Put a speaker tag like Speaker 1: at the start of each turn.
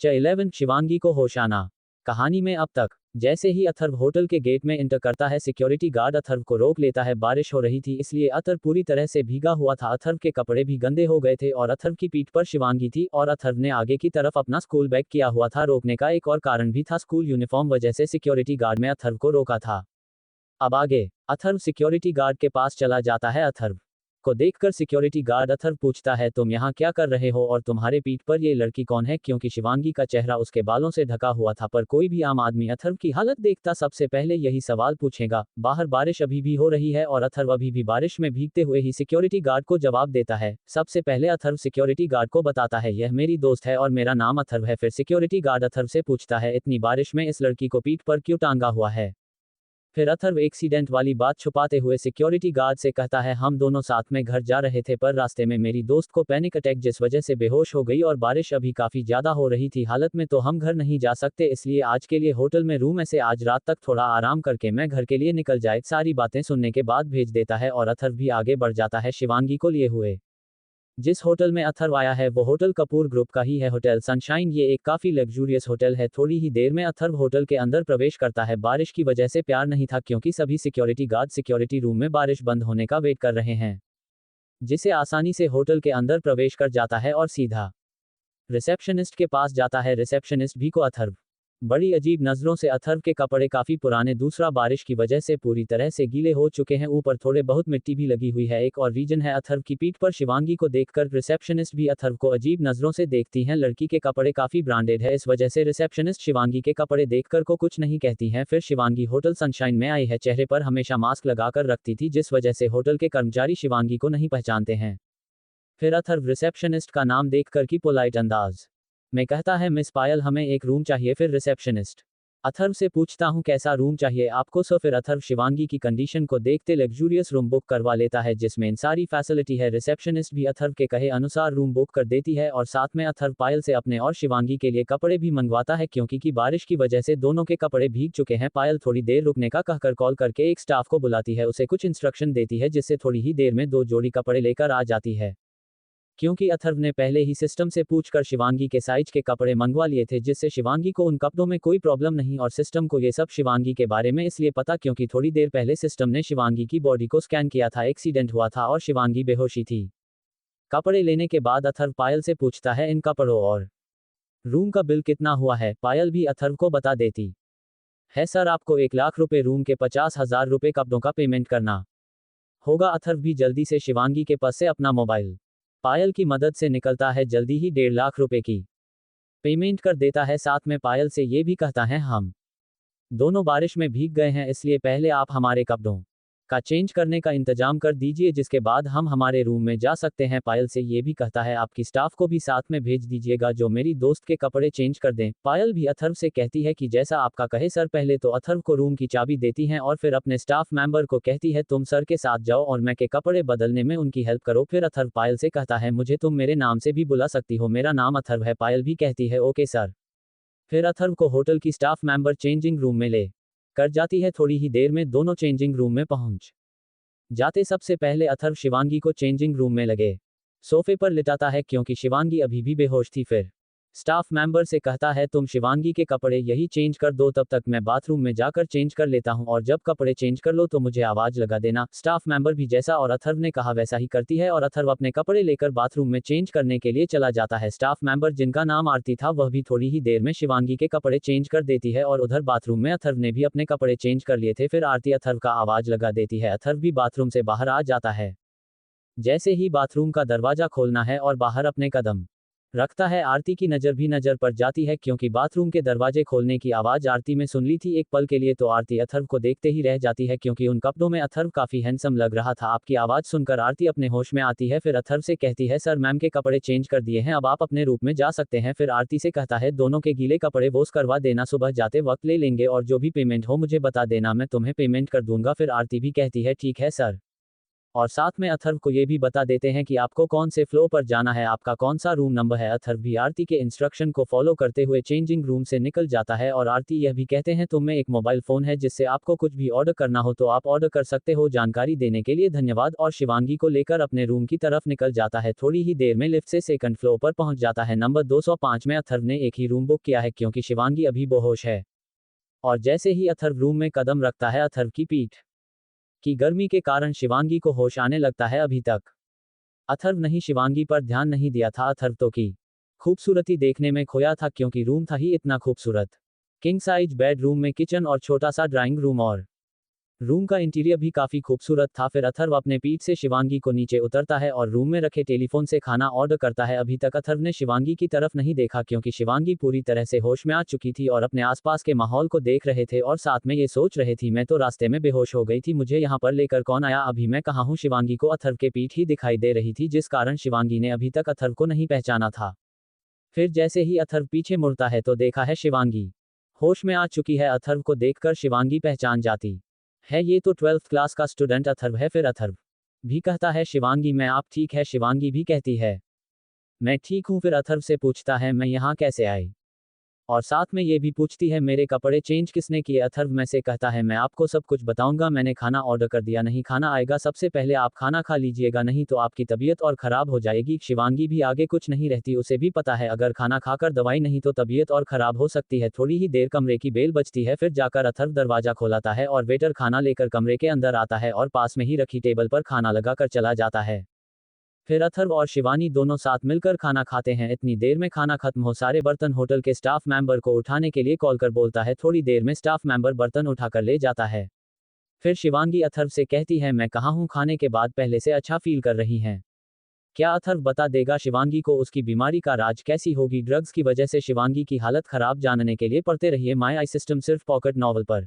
Speaker 1: 11 शिवांगी को होश आना। कहानी में अब तक। जैसे ही अथर्व होटल के गेट में एंटर करता है, सिक्योरिटी गार्ड अथर्व को रोक लेता है। बारिश हो रही थी, इसलिए अथर्व पूरी तरह से भीगा हुआ था। अथर्व के कपड़े भी गंदे हो गए थे और अथर्व की पीठ पर शिवांगी थी और अथर्व ने आगे की तरफ अपना स्कूल बैग किया हुआ था। रोकने का एक और कारण भी था, स्कूल यूनिफॉर्म वजह से सिक्योरिटी गार्ड में अथर्व को रोका था। अब आगे अथर्व सिक्योरिटी गार्ड के पास चला जाता है। अथर्व को देखकर सिक्योरिटी गार्ड अथर्व पूछता है, तुम यहाँ क्या कर रहे हो और तुम्हारे पीठ पर ये लड़की कौन है? क्योंकि शिवांगी का चेहरा उसके बालों से ढका हुआ था, पर कोई भी आम आदमी अथर्व की हालत देखता सबसे पहले यही सवाल पूछेगा। बाहर बारिश अभी भी हो रही है और अथर्व अभी भी बारिश में भीगते हुए ही सिक्योरिटी गार्ड को जवाब देता है। सबसे पहले अथर्व सिक्योरिटी गार्ड को बताता है, यह मेरी दोस्त है और मेरा नाम अथर्व है। फिर सिक्योरिटी गार्ड अथर्व से पूछता है, इतनी बारिश में इस लड़की को पीठ पर क्यों टांगा हुआ है? फिर अथर्व एक्सीडेंट वाली बात छुपाते हुए सिक्योरिटी गार्ड से कहता है, हम दोनों साथ में घर जा रहे थे, पर रास्ते में मेरी दोस्त को पैनिक अटैक जिस वजह से बेहोश हो गई और बारिश अभी काफी ज्यादा हो रही थी। हालत में तो हम घर नहीं जा सकते, इसलिए आज के लिए होटल में रूम ऐसे आज रात तक थोड़ा आराम करके मैं घर के लिए निकल जाए। सारी बातें सुनने के बाद भेज देता है और अथर्व भी आगे बढ़ जाता है शिवांगी को लिए हुए। जिस होटल में अथर्व आया है वो होटल कपूर ग्रुप का ही है, होटल सनशाइन। ये एक काफी लग्जूरियस होटल है। थोड़ी ही देर में अथर्व होटल के अंदर प्रवेश करता है। बारिश की वजह से प्यार नहीं था, क्योंकि सभी सिक्योरिटी गार्ड सिक्योरिटी रूम में बारिश बंद होने का वेट कर रहे हैं, जिसे आसानी से होटल के अंदर प्रवेश कर जाता है और सीधा रिसेप्शनिस्ट के पास जाता है। रिसेप्शनिस्ट भी को अथर्व बड़ी अजीब नजरों से। अथर्व के कपड़े काफी पुराने, दूसरा बारिश की वजह से पूरी तरह से गीले हो चुके हैं, ऊपर थोड़े बहुत मिट्टी भी लगी हुई है। एक और रीजन है, अथर्व की पीठ पर शिवांगी को देखकर रिसेप्शनिस्ट भी अथर्व को अजीब नजरों से देखती हैं। लड़की के कपड़े काफी ब्रांडेड है, इस वजह से रिसेप्शनिस्ट शिवांगी के कपड़े देखकर को कुछ नहीं कहती हैं। फिर शिवांगी होटल सनशाइन में आई है, चेहरे पर हमेशा मास्क लगाकर रखती थी, जिस वजह से होटल के कर्मचारी शिवांगी को नहीं पहचानते हैं। फिर अथर्व रिसेप्शनिस्ट का नाम देखकर की पोलाइट अंदाज में कहता है, मिस पायल हमें एक रूम चाहिए। फिर रिसेप्शनिस्ट अथर्व से पूछता हूँ कैसा रूम चाहिए आपको? सो फिर अथर्व शिवांगी की कंडीशन को देखते लग्जूरियस रूम बुक करवा लेता है, जिसमें इन सारी फैसिलिटी है। रिसेप्शनिस्ट भी अथर्व के कहे अनुसार रूम बुक कर देती है और साथ में अथर्व पायल से अपने और शिवांगी के लिए कपड़े भी मंगवाता है, क्योंकि की बारिश की वजह से दोनों के कपड़े भीग चुके हैं। पायल थोड़ी देर रुकने का कहकर कॉल करके एक स्टाफ को बुलाती है, उसे कुछ इंस्ट्रक्शन देती है, जिससे थोड़ी ही देर में 2 जोड़ी कपड़े लेकर आ जाती है। क्योंकि अथर्व ने पहले ही सिस्टम से पूछकर शिवांगी के साइज के कपड़े मंगवा लिए थे, जिससे शिवांगी को उन कपड़ों में कोई प्रॉब्लम नहीं। और सिस्टम को ये सब शिवांगी के बारे में इसलिए पता क्योंकि थोड़ी देर पहले सिस्टम ने शिवांगी की बॉडी को स्कैन किया था, एक्सीडेंट हुआ था और शिवांगी बेहोशी थी। कपड़े लेने के बाद अथर्व पायल से पूछता है, इन कपड़ों और रूम का बिल कितना हुआ है? पायल भी अथर्व को बता देती है, सर आपको 1 लाख रुपए रूम के 50,000 रुपए कपड़ों का पेमेंट करना होगा। अथर्व भी जल्दी से शिवांगी के पास से अपना मोबाइल पायल की मदद से निकलता है, जल्दी ही 1.5 लाख रुपए की पेमेंट कर देता है। साथ में पायल से ये भी कहता है, हम दोनों बारिश में भीग गए हैं, इसलिए पहले आप हमारे कपड़ों का चेंज करने का इंतजाम कर दीजिए, जिसके बाद हम हमारे रूम में जा सकते हैं। पायल से ये भी कहता है, आपकी स्टाफ को भी साथ में भेज दीजिएगा जो मेरी दोस्त के कपड़े चेंज कर दें। पायल भी अथर्व से कहती है कि जैसा आपका कहे सर। पहले तो अथर्व को रूम की चाबी देती हैं और फिर अपने स्टाफ मेंबर को कहती है, तुम सर के साथ जाओ और मैं के कपड़े बदलने में उनकी हेल्प करो। फिर अथर्व पायल से कहता है, मुझे तुम मेरे नाम से भी बुला सकती हो, मेरा नाम अथर्व है। पायल भी कहती है, ओके सर। फिर अथर्व को होटल की स्टाफ मेंबर चेंजिंग रूम में ले कर जाती है। थोड़ी ही देर में दोनों चेंजिंग रूम में पहुंच जाते। सबसे पहले अथर्व शिवांगी को चेंजिंग रूम में लगे सोफे पर लिटाता है, क्योंकि शिवांगी अभी भी बेहोश थी। फिर स्टाफ मेंबर से कहता है, तुम शिवांगी के कपड़े यही चेंज कर दो, तब तक मैं बाथरूम में जाकर चेंज कर लेता हूं, और जब कपड़े चेंज कर लो तो मुझे आवाज लगा देना। स्टाफ मेंबर भी जैसा और अथर्व ने कहा वैसा ही करती है और अथर्व अपने कपड़े लेकर बाथरूम में चेंज करने के लिए चला जाता है। स्टाफ मेंबर जिनका नाम आरती था, वह भी थोड़ी ही देर में शिवांगी के कपड़े चेंज कर देती है और उधर बाथरूम में अथर्व ने भी अपने कपड़े चेंज कर लिए थे। फिर आरती अथर्व का आवाज लगा देती है। अथर्व भी बाथरूम से बाहर आ जाता है। जैसे ही बाथरूम का दरवाजा खोलना है और बाहर अपने कदम रखता है, आरती की नज़र भी नज़र पर जाती है, क्योंकि बाथरूम के दरवाजे खोलने की आवाज़ आरती में सुन ली थी। एक पल के लिए तो आरती अथर्व को देखते ही रह जाती है, क्योंकि उन कपड़ों में अथर्व काफ़ी हैंडसम लग रहा था। आपकी आवाज़ सुनकर आरती अपने होश में आती है। फिर अथर्व से कहती है, सर मैम के कपड़े चेंज कर दिए हैं, अब आप अपने रूम में जा सकते हैं। फिर आरती से कहता है, दोनों के गीले कपड़े वॉश करवा देना, सुबह जाते वक्त ले लेंगे, और जो भी पेमेंट हो मुझे बता देना, मैं तुम्हें पेमेंट कर दूंगा। फिर आरती भी कहती है, ठीक है सर। और साथ में अथर्व को ये भी बता देते हैं कि आपको कौन से फ्लोर पर जाना है, आपका कौन सा रूम नंबर है। अथर्व भी आरती के इंस्ट्रक्शन को फॉलो करते हुए चेंजिंग रूम से निकल जाता है और आरती यह भी कहते हैं तुम में एक मोबाइल फोन है जिससे आपको कुछ भी ऑर्डर करना हो तो आप ऑर्डर कर सकते हो, जानकारी देने के लिए धन्यवाद। और शिवांगी को लेकर अपने रूम की तरफ निकल जाता है। थोड़ी ही देर में लिफ्ट से सेकंड फ्लोर पर पहुंच जाता है। नंबर 205 में अथर्व ने एक ही रूम बुक किया है क्योंकि शिवांगी अभी बेहोश है। और जैसे ही अथर्व रूम में कदम रखता है, अथर्व की पीठ की गर्मी के कारण शिवांगी को होश आने लगता है। अभी तक अथर्व नहीं शिवांगी पर ध्यान नहीं दिया था। अथर्व तो की खूबसूरती देखने में खोया था क्योंकि रूम था ही इतना खूबसूरत। किंग साइज बेडरूम में किचन और छोटा सा ड्राइंग रूम और रूम का इंटीरियर भी काफी खूबसूरत था। फिर अथर्व अपने पीठ से शिवांगी को नीचे उतरता है और रूम में रखे टेलीफोन से खाना ऑर्डर करता है। अभी तक अथर्व ने शिवांगी की तरफ नहीं देखा क्योंकि शिवांगी पूरी तरह से होश में आ चुकी थी और अपने आसपास के माहौल को देख रहे थे और साथ में ये सोच रहे थी मैं तो रास्ते में बेहोश हो गई थी, मुझे यहाँ पर लेकर कौन आया, अभी मैं कहाँ हूँ। शिवांगी को अथर्व के पीठ ही दिखाई दे रही थी जिस कारण शिवांगी ने अभी तक अथर्व को नहीं पहचाना था। फिर जैसे ही अथर्व पीछे मुड़ता है तो देखा है शिवांगी होश में आ चुकी है। अथर्व को देखकर शिवांगी पहचान जाती है, ये तो 12th क्लास का स्टूडेंट अथर्व है। फिर अथर्व भी कहता है शिवांगी मैं आप ठीक है, शिवांगी भी कहती है मैं ठीक हूँ। फिर अथर्व से पूछता है मैं यहाँ कैसे आई, और साथ में ये भी पूछती है मेरे कपड़े चेंज किसने किए। अथर्व में से कहता है मैं आपको सब कुछ बताऊंगा, मैंने खाना ऑर्डर कर दिया, नहीं खाना आएगा, सबसे पहले आप खाना खा लीजिएगा नहीं तो आपकी तबीयत और खराब हो जाएगी। शिवांगी भी आगे कुछ नहीं रहती, उसे भी पता है अगर खाना खाकर दवाई नहीं तो तबीयत और खराब हो सकती है। थोड़ी ही देर कमरे की बेल बजती है, फिर जाकर अथर्व दरवाजा खोलाता है और वेटर खाना लेकर कमरे के अंदर आता है और पास में ही रखी टेबल पर खाना लगाकर चला जाता है। फिर अथर्व और शिवानी दोनों साथ मिलकर खाना खाते हैं। इतनी देर में खाना खत्म हो सारे बर्तन होटल के स्टाफ मेंबर को उठाने के लिए कॉल कर बोलता है, थोड़ी देर में स्टाफ मेंबर बर्तन उठाकर ले जाता है। फिर शिवांगी अथर्व से कहती है मैं कहाँ हूँ, खाने के बाद पहले से अच्छा फील कर रही हैं क्या। अथर्व बता देगा शिवांगी को उसकी बीमारी का राज, कैसी होगी ड्रग्स की वजह से शिवांगी की हालत खराब। जानने के लिए पढ़ते रहिए माय आई सिस्टम सिर्फ पॉकेट नॉवल पर।